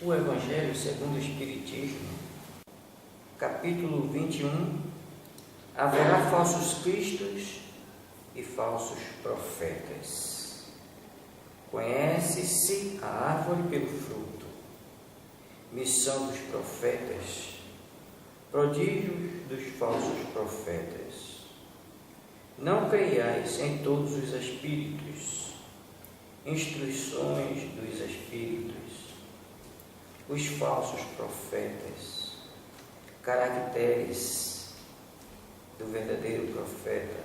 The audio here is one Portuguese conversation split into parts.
O Evangelho segundo o Espiritismo, capítulo 21, haverá falsos cristos e falsos profetas. Conhece-se a árvore pelo fruto. Missão dos profetas, prodígios dos falsos profetas. Não creiais em todos os espíritos, instruções dos espíritos, os falsos profetas, caracteres do verdadeiro profeta,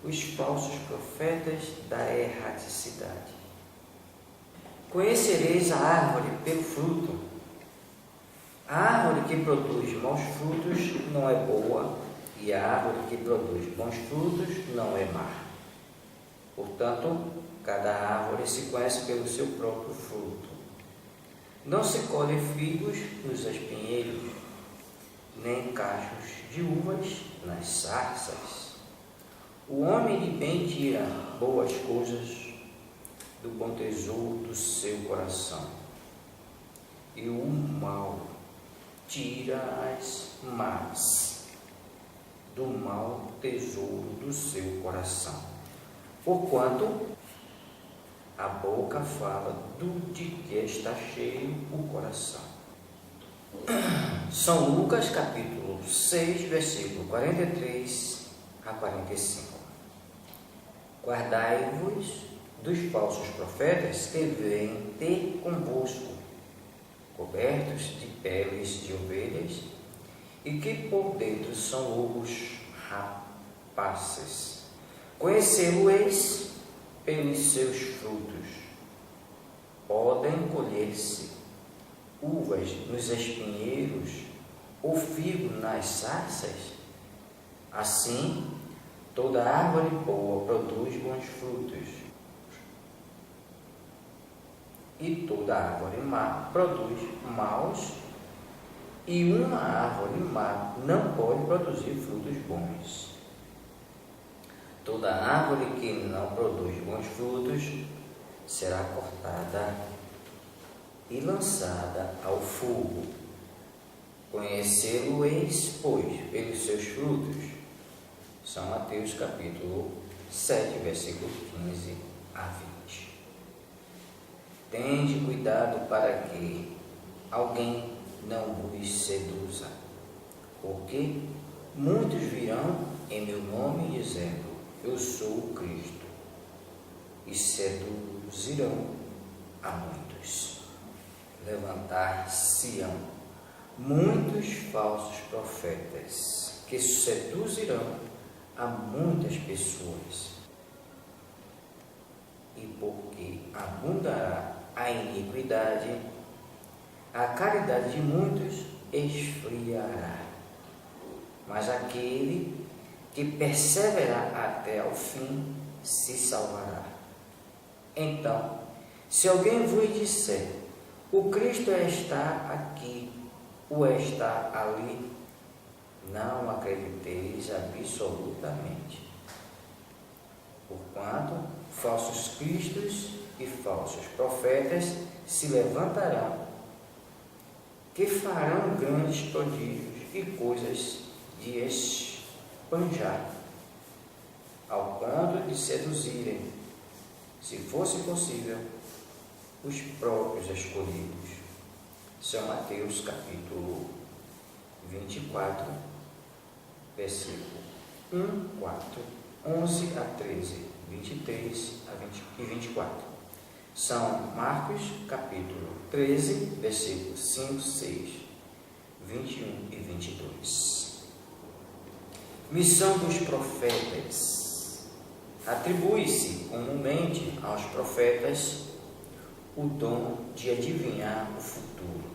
os falsos profetas da erraticidade. Conhecereis a árvore pelo fruto. A árvore que produz maus frutos não é boa, e a árvore que produz bons frutos não é má. Portanto, cada árvore se conhece pelo seu próprio fruto. Não se colhe figos nos espinheiros, nem cachos de uvas nas sarças. O homem de bem tira boas coisas do bom tesouro do seu coração, e o mal tira as más do mau tesouro do seu coração. Porquanto a boca fala do de que está cheio o coração. São Lucas capítulo 6, versículo 43 a 45. Guardai-vos dos falsos profetas que vêm ter convosco, cobertos de peles de ovelhas, e que por dentro são lobos rapaces. Conhecê-lo-eis pelos seus frutos. Podem colher-se uvas nos espinheiros ou figo nas sarças? Assim, toda árvore boa produz bons frutos, e toda árvore má produz maus, e uma árvore má não pode produzir frutos bons. Toda árvore que não produz bons frutos será cortada e lançada ao fogo. Conhecê-lo-eis, pois, pelos seus frutos. São Mateus capítulo 7, versículo 15 a 20. Tende cuidado para que alguém não vos seduza, porque muitos virão em meu nome dizendo: eu sou o Cristo, e seduzirão a muitos. Levantar-se-ão muitos falsos profetas, que seduzirão a muitas pessoas. E porque abundará a iniquidade, a caridade de muitos esfriará. Mas aquele que perseverar até ao fim se salvará. Então, se alguém vos disser: o Cristo está aqui, ou está ali, não acrediteis absolutamente. Porquanto falsos cristos e falsos profetas se levantarão, que farão grandes prodígios e coisas de espanjar, ao ponto de seduzirem, se fosse possível, os próprios escolhidos. São Mateus capítulo 24, versículo 1, 4, 11 a 13, 23 a 20 e 24. São Marcos capítulo 13, versículos 5, 6, 21 e 22. Missão dos profetas. Atribui-se comumente aos profetas o dom de adivinhar o futuro,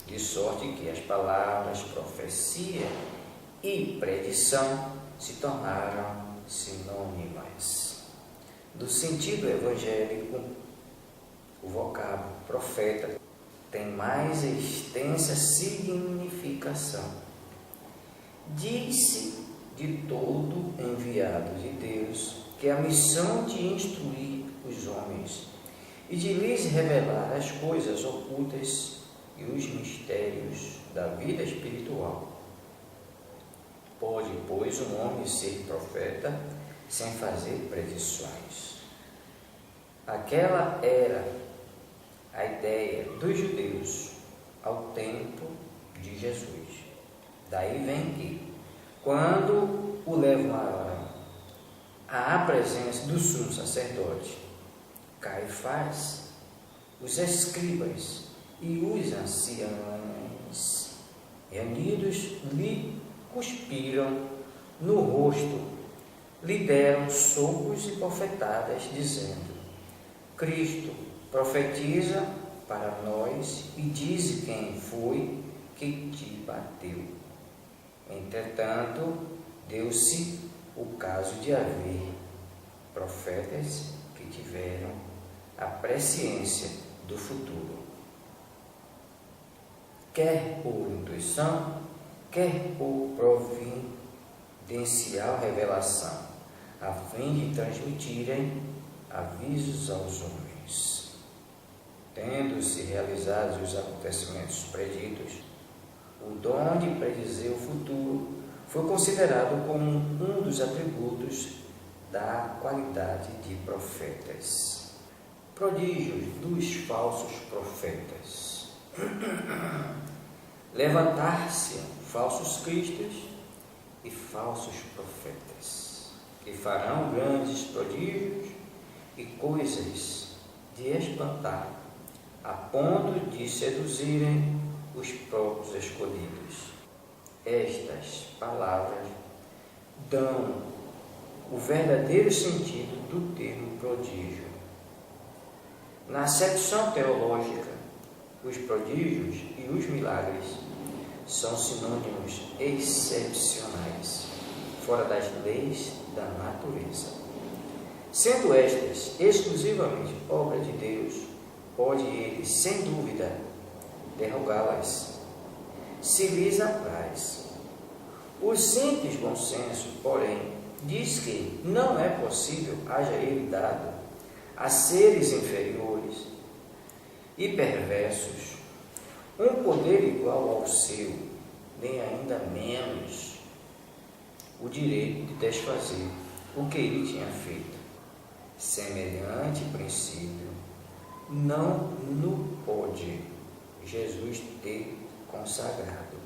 de sorte que as palavras profecia e predição se tornaram sinônimas. Do sentido evangélico, o vocábulo profeta tem mais extensa significação. Diz-se de todo enviado de Deus que a missão de instruir os homens e de lhes revelar as coisas ocultas e os mistérios da vida espiritual. Pode, pois, um homem ser profeta sem fazer predições. Aquela era a ideia dos judeus ao tempo de Jesus. Daí vem que, quando o levaram à presença do sumo sacerdote, Caifás, os escribas e os anciãos reunidos lhe cuspiram no rosto, lhe deram socos e bofetadas, dizendo: Cristo profetiza para nós e diz quem foi que te bateu. Entretanto, deu-se o caso de haver profetas que tiveram a presciência do futuro, quer por intuição, quer por providencial revelação, a fim de transmitirem avisos aos homens. Tendo-se realizados os acontecimentos preditos, o dom de predizer o futuro foi considerado como um dos atributos da qualidade de profetas. Prodígios dos falsos profetas. Levantar-se falsos cristos e falsos profetas, que farão grandes prodígios e coisas de espantar, a ponto de seduzirem os próprios escolhidos. Estas palavras dão o verdadeiro sentido do termo prodígio. Na acepção teológica, os prodígios e os milagres são sinônimos excepcionais, fora das leis da natureza. Sendo estas exclusivamente obra de Deus, pode ele, sem dúvida, derrogá-las, se lhes apraz. O simples bom senso, porém, diz que não é possível haja ele dado a seres inferiores e perversos um poder igual ao seu, nem ainda menos o direito de desfazer o que ele tinha feito. Semelhante princípio não no pode Jesus ter consagrado.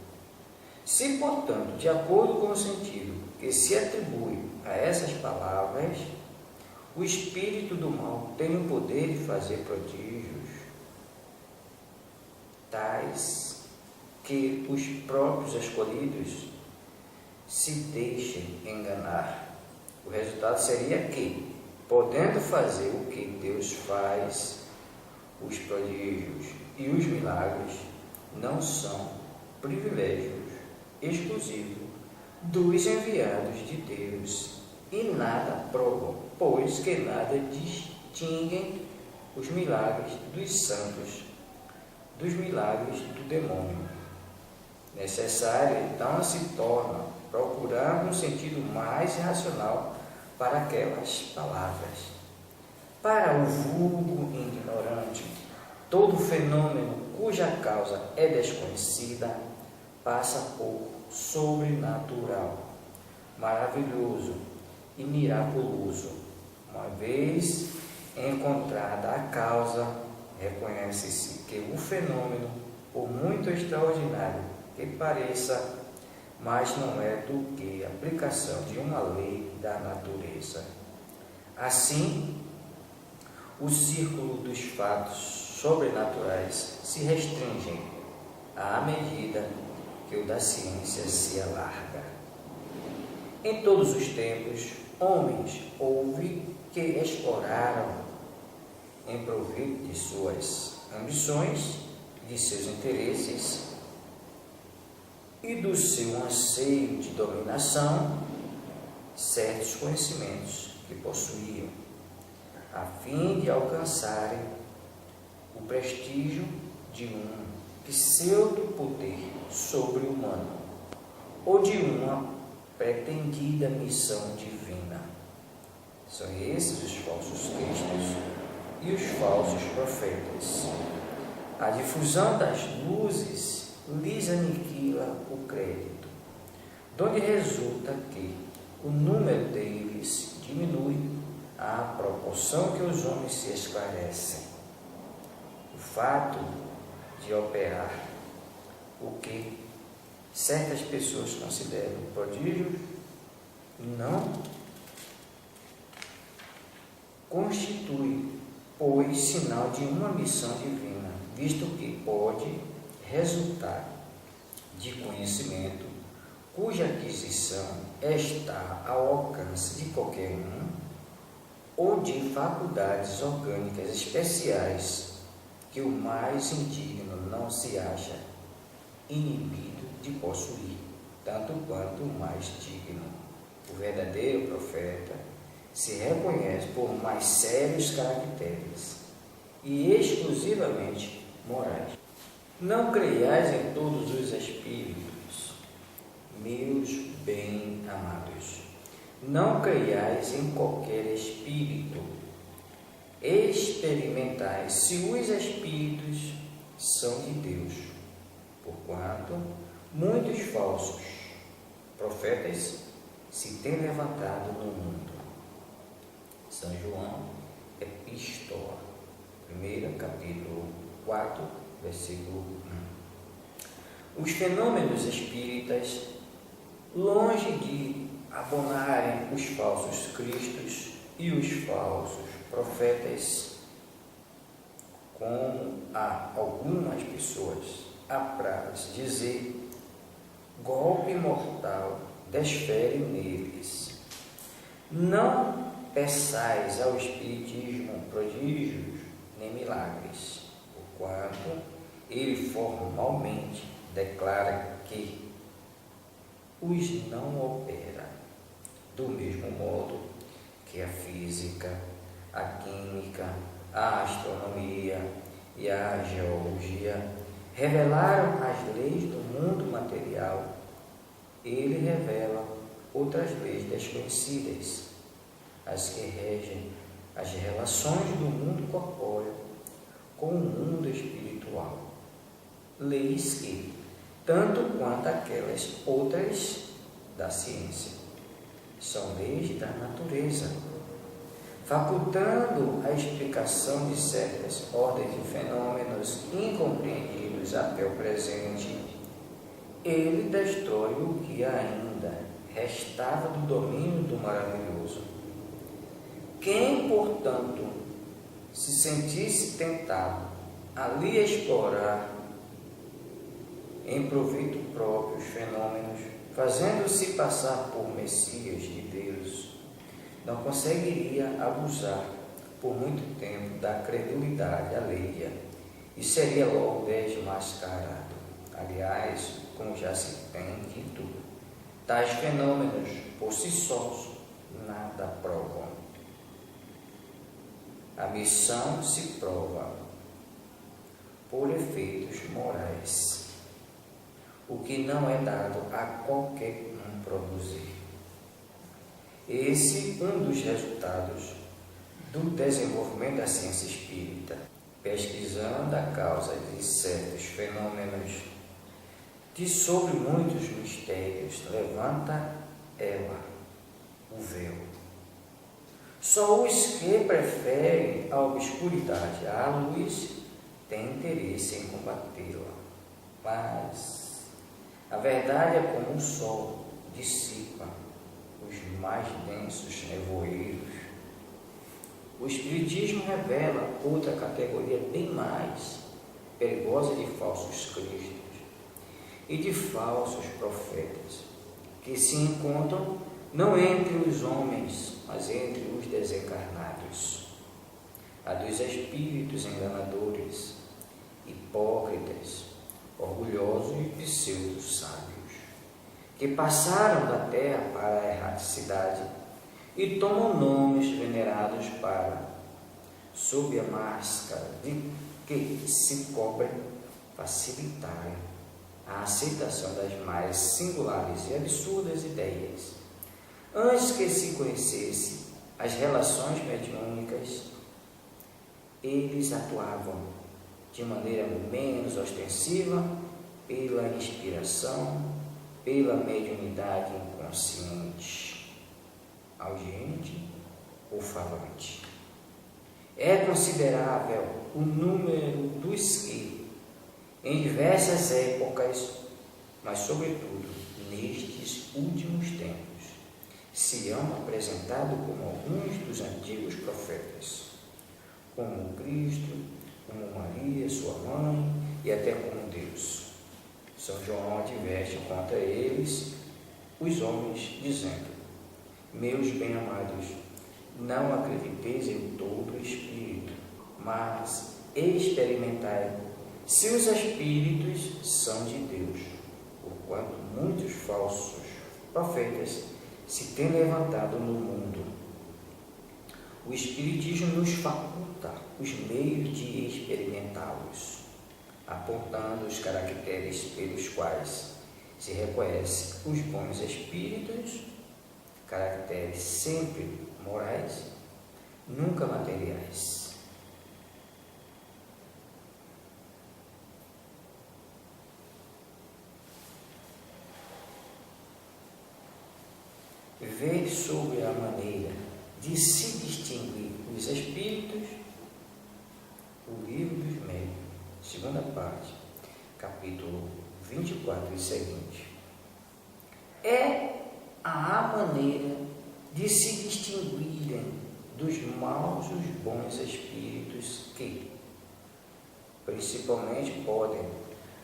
Se, portanto, de acordo com o sentido que se atribui a essas palavras, o espírito do mal tem o poder de fazer prodígios, tais que os próprios escolhidos se deixem enganar. O resultado seria que, podendo fazer o que Deus faz, os prodígios e os milagres não são privilégios exclusivos dos enviados de Deus e nada provam, pois que nada distinguem os milagres dos santos dos milagres do demônio. Necessário, então, se torna procurar um sentido mais racional para aquelas palavras. Para o vulgo ignorante, todo fenômeno cuja causa é desconhecida passa por sobrenatural, maravilhoso e miraculoso. Uma vez encontrada a causa, reconhece-se que o fenômeno, por muito extraordinário que pareça, mas não é do que a aplicação de uma lei da natureza. Assim, o círculo dos fatos sobrenaturais se restringe à medida que o da ciência se alarga. Em todos os tempos, homens houve que exploraram em proveito de suas ambições, de seus interesses e do seu anseio de dominação, certos conhecimentos que possuíam, a fim de alcançarem o prestígio de um pseudo-poder sobre-humano ou de uma pretendida missão divina. São esses os falsos cristos e os falsos profetas. A difusão das luzes lhes aniquila o crédito, donde resulta que o número deles diminui à proporção que os homens se esclarecem. O fato de operar o que certas pessoas consideram prodígio não constitui, pois, sinal de uma missão divina, visto que pode resultar de conhecimento cuja aquisição está ao alcance de qualquer um, ou de faculdades orgânicas especiais que o mais indigno não se acha inibido de possuir, tanto quanto o mais digno. O verdadeiro profeta se reconhece por mais sérios caracteres e exclusivamente morais. Não creiais em todos os espíritos, meus bem-amados. Não creiais em qualquer espírito. Experimentai se os espíritos são de Deus, porquanto muitos falsos profetas se têm levantado no mundo. São João, Epístola, 1, capítulo 4, versículo 1. Os fenômenos espíritas, longe de abonarem os falsos cristos e os falsos profetas, como a algumas pessoas apraz dizer, golpe mortal desfere neles. Não peçais ao Espiritismo prodígios nem milagres, porquanto ele formalmente declara que os não opera, do mesmo modo que a física, a química, a astronomia e a geologia revelaram as leis do mundo material. Ele revela outras leis desconhecidas, as que regem as relações do mundo corpóreo com o mundo espiritual. Leis que, tanto quanto aquelas outras da ciência, são leis da natureza, facultando a explicação de certas ordens de fenômenos incompreendidos até o presente. Ele destrói o que ainda restava do domínio do maravilhoso. Quem, portanto, se sentisse tentado a lhe explorar em proveito próprio os fenômenos, fazendo-se passar por Messias de Deus, não conseguiria abusar por muito tempo da credulidade alheia e seria logo desmascarado. Aliás, como já se tem dito, tais fenômenos por si sós nada provam. A missão se prova por efeitos morais, o que não é dado a qualquer um produzir. Esse é um dos resultados do desenvolvimento da ciência espírita, pesquisando a causa de certos fenômenos, de sobre muitos mistérios, levanta ela o véu. Só os que preferem a obscuridade à luz têm interesse em combatê-la, mas a verdade é como o sol dissipa os mais densos nevoeiros. O Espiritismo revela outra categoria bem mais perigosa de falsos cristos e de falsos profetas, que se encontram não entre os homens, mas entre os desencarnados. A dos espíritos enganadores, hipócritas, orgulhosos e pseudo-sábios, que passaram da terra para a erraticidade e tomam nomes venerados para, sob a máscara de que se cobrem, facilitarem a aceitação das mais singulares e absurdas ideias. Antes que se conhecesse as relações mediúnicas, eles atuavam de maneira menos ostensiva pela inspiração, pela mediunidade inconsciente, audiente ou falante. É considerável o número dos que, em diversas épocas, mas sobretudo nestes últimos tempos, se hão apresentado como alguns dos antigos profetas, como Cristo, como Maria, sua mãe, e até como Deus. São João adverte contra eles, os homens, dizendo: meus bem-amados, não acrediteis em todo o Espírito, mas experimentai se os Espíritos são de Deus, porquanto muitos falsos profetas se têm levantado no mundo. O Espiritismo nos faculta os meios de experimentá-los, apontando os caracteres pelos quais se reconhece os bons espíritos, caracteres sempre morais, nunca materiais. Ver sobre a maneira de se distinguir os espíritos, o Livro dos Médiuns, segunda parte, capítulo 24 e seguinte. É a maneira de se distinguirem dos maus os bons espíritos que, principalmente, podem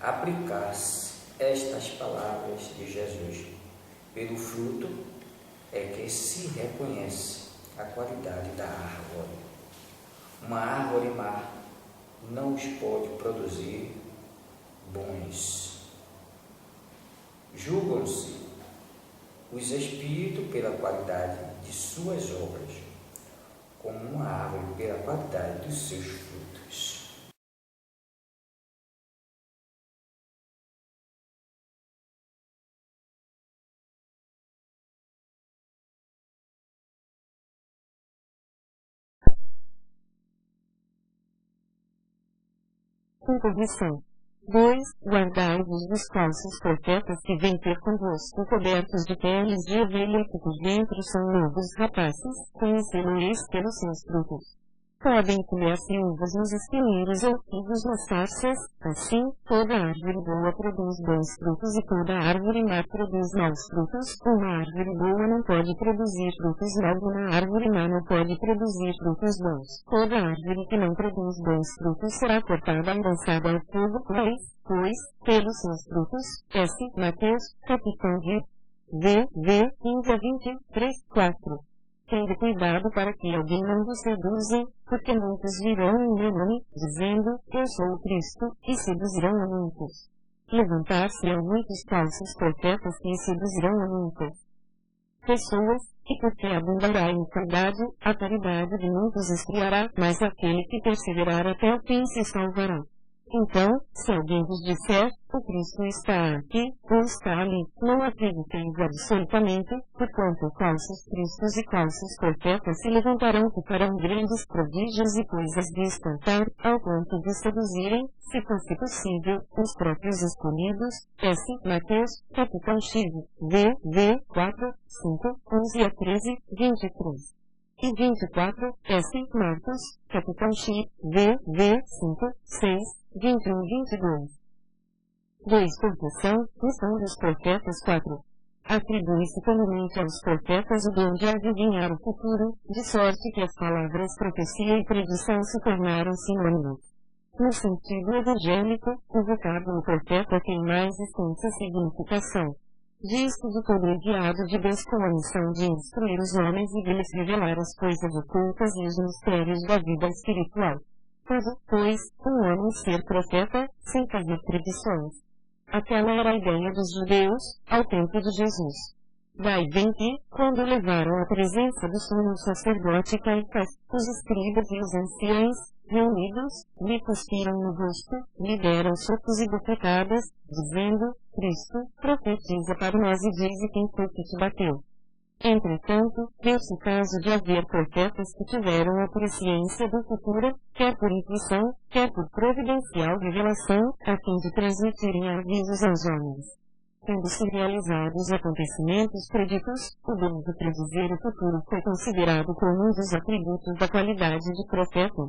aplicar-se estas palavras de Jesus. Pelo fruto é que se reconhece a qualidade da árvore. Uma árvore má não os pode produzir bons. Julgam-se os espíritos pela qualidade de suas obras, como uma árvore pela qualidade dos seus frutos. Introdução. 2. Guardai-vos dos falsos profetas que vêm ter convosco cobertos de peles de ovelha que por dentro são lobos rapazes, conhecê-lo-eis pelos seus frutos. Podem comer-se uvas nos espinheiros ou figos nas sarças, assim, toda árvore boa produz bons frutos e toda árvore má produz maus frutos. Uma árvore boa não pode produzir frutos maus, uma árvore má não pode produzir frutos bons. Toda árvore que não produz bons frutos será cortada e lançada ao fogo, pois, pelos seus frutos. S. Mateus, capítulo V, 15 a 23, 4. Tende cuidado para que alguém não vos seduza, porque muitos virão em meu nome, dizendo, eu sou o Cristo, e seduzirão a muitos. Levantar-se-ão muitos falsos profetas que seduzirão a muitas pessoas, e porque abundará a iniquidade, a caridade de muitos esfriará, mas aquele que perseverar até o fim se salvará. Então, se alguém vos disser, o Cristo está aqui, ou está ali, não acrediteis absolutamente, porquanto falsos cristos e falsos profetas se levantarão que farão grandes prodígios e coisas de espantar, ao ponto de seduzirem, se fosse possível, os próprios escolhidos. S. Mateus, capítulo X, v, 4, 5, 11 a 13, 23. E 24, S. Marcos, capítulo X, v, 5, 6, 21 e 22. 2. Confessão, missão dos profetas. 4. Atribui-se comumente aos profetas o dom de adivinhar o futuro, de sorte que as palavras profecia e predição se tornaram sinônimos. No sentido evangélico, o vocábulo profeta tem mais extensa significação. Diz-se de todo enviado de Deus com a missão de instruir os homens e de lhes revelar as coisas ocultas e os mistérios da vida espiritual. Pode, pois, um homem ser profeta, sem fazer predições. Aquela era a ideia dos judeus, ao tempo de Jesus. Vai vem que, quando levaram à presença do sumo sacerdote Caifás, os escribas e os anciãos, reunidos, lhe cuspiram no rosto, lhe deram socos e bofetadas, dizendo, Cristo, profetiza para nós e dize quem foi que te bateu. Entretanto, deu-se o caso de haver profetas que tiveram a presciência do futuro, quer por intuição, quer por providencial revelação, a fim de transmitirem avisos aos homens. Tendo-se realizados acontecimentos preditos, o dom de predizer o futuro foi considerado como um dos atributos da qualidade de profeta.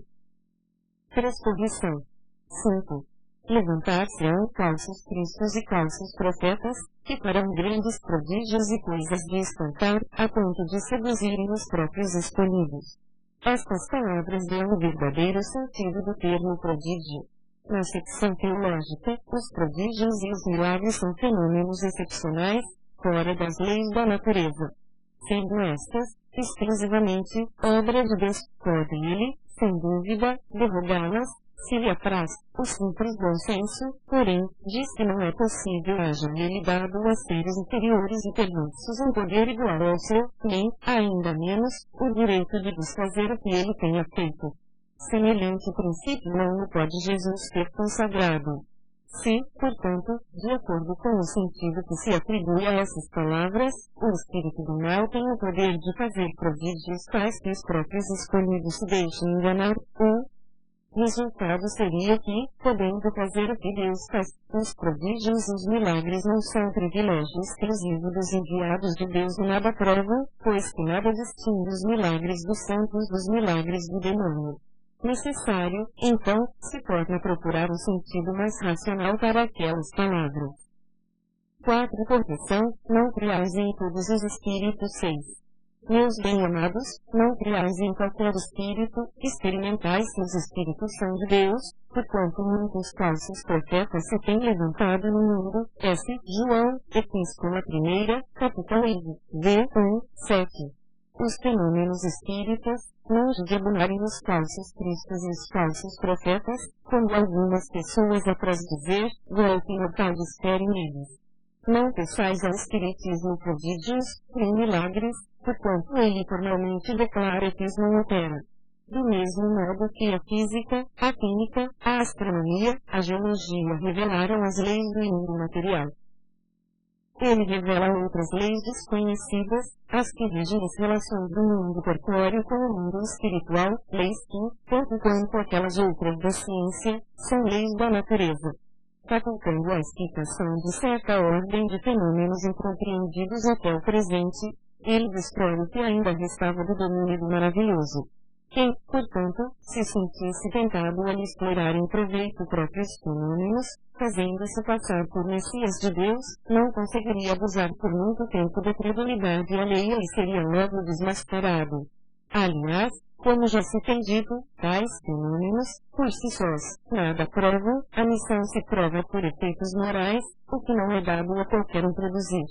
Presposição. 5. Levantar-se-ão falsos cristos e falsos profetas, que farão grandes prodígios e coisas de espantar, a ponto de seduzirem os próprios escolhidos. Estas palavras dão o verdadeiro sentido do termo prodígio. Na secção teológica, os prodígios e os milagres são fenômenos excepcionais, fora das leis da natureza. Sendo estas, exclusivamente, obra de Deus, pode ele, sem dúvida, derrogá-las, se lhe apraz, o simples bom senso, porém, diz que não é possível haja-lhe dado a seres inferiores e perversos um poder igual ao seu, nem, ainda menos, o direito de desfazer o que ele tenha feito. Semelhante princípio não o pode Jesus ter consagrado. Se, portanto, de acordo com o sentido que se atribui a essas palavras, o espírito do mal tem o poder de fazer prodígios tais que os próprios escolhidos se deixem enganar, o resultado seria que, podendo fazer o que Deus faz, os prodígios e os milagres não são privilégio exclusivo dos enviados de Deus e nada provam, pois que nada distingue os milagres dos santos dos milagres do demônio. Necessário, então, se torna procurar um sentido mais racional para aquelas palavras. 4. Correção, não criais em todos os espíritos. 6. Meus bem-amados, não criais em qualquer espírito, experimentais se os espíritos são de Deus, porquanto muitos falsos profetas se têm levantado no mundo. S. João, Epístola 1, capítulo V. 1, 7. Os fenômenos espíritas, longe de abundarem os falsos cristos e os falsos profetas, como algumas pessoas apraz dizer, golpe mortal desferem neles. Não peçais ao espiritismo prodígios, nem milagres, porquanto ele formalmente declara que os não opera. Do mesmo modo que a física, a química, a astronomia, a geologia revelaram as leis do mundo material. Ele revela outras leis desconhecidas, as que regem as relações do mundo corpóreo com o mundo espiritual, leis que, tanto quanto aquelas outras da ciência, são leis da natureza. Facultando a explicação de certa ordem de fenômenos incompreendidos até o presente, ele destrói o que ainda restava do domínio do maravilhoso. Quem, portanto, se sentisse tentado a lhe explorar em proveito próprios fenômenos, fazendo-se passar por Messias de Deus, não conseguiria abusar por muito tempo da credulidade alheia e seria logo desmascarado. Aliás, como já se tem dito, tais fenômenos, por si sós, nada provam, a missão se prova por efeitos morais, o que não é dado a qualquer um produzir.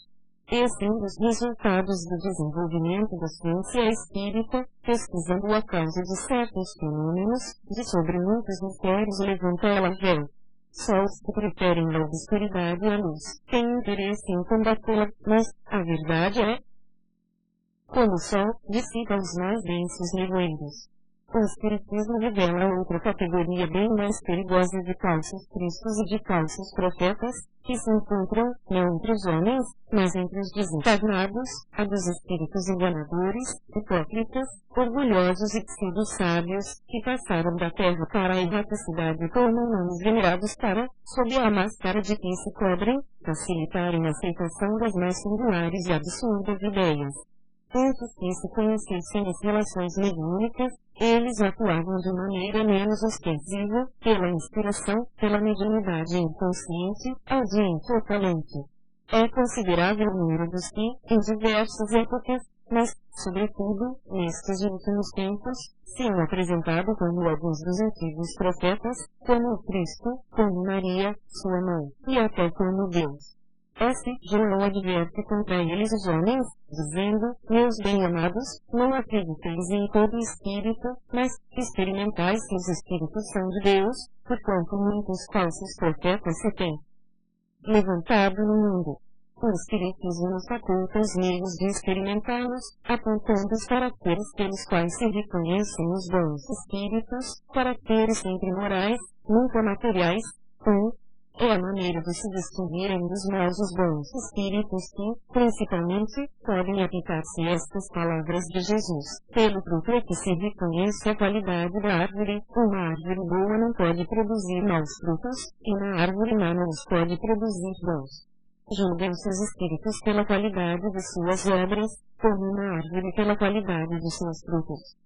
Esse é um dos resultados do desenvolvimento da ciência espírita, pesquisando a causa de certos fenômenos, de sobre muitos mistérios levanta ela véu. Só os que preferem a obscuridade à luz têm interesse em combatê-la, mas, a verdade é, como o sol, dissipa os mais densos nevoeiros. O espiritismo revela outra categoria bem mais perigosa de falsos cristos e de falsos profetas, que se encontram, não entre os homens, mas entre os desencarnados, a dos espíritos enganadores, hipócritas, orgulhosos e pseudo-sábios, que passaram da terra para a erraticidade como nomes venerados para, sob a máscara de que se cobrem, facilitarem a aceitação das mais singulares e absurdas ideias. Antes que se conhecessem as relações mediúnicas, eles atuavam de maneira menos ostensiva, pela inspiração, pela mediunidade inconsciente, audiente ou falante. É considerável o número dos que, em diversas épocas, mas, sobretudo, nestes últimos tempos, se han apresentado como alguns dos antigos profetas, como o Cristo, como Maria, sua mãe, e até como Deus. S. João adverte contra eles os homens, dizendo, meus bem-amados, não acrediteis em todo espírito, mas, experimentais se os espíritos são de Deus, porquanto muitos falsos profetas se têm levantado no mundo. O espiritismo nos faculta os meios de experimentá-los, apontando os caracteres pelos quais se reconhecem os bons espíritos, caracteres sempre morais, nunca materiais. 1. é a maneira de se distinguirem dos maus os bons espíritos que, principalmente, podem aplicar-se estas palavras de Jesus. Pelo fruto é que se reconhece a qualidade da árvore. Uma árvore boa não pode produzir maus frutos, e uma árvore má não os pode produzir bons. Julgam-se os espíritos pela qualidade de suas obras, como uma árvore pela qualidade de seus frutos.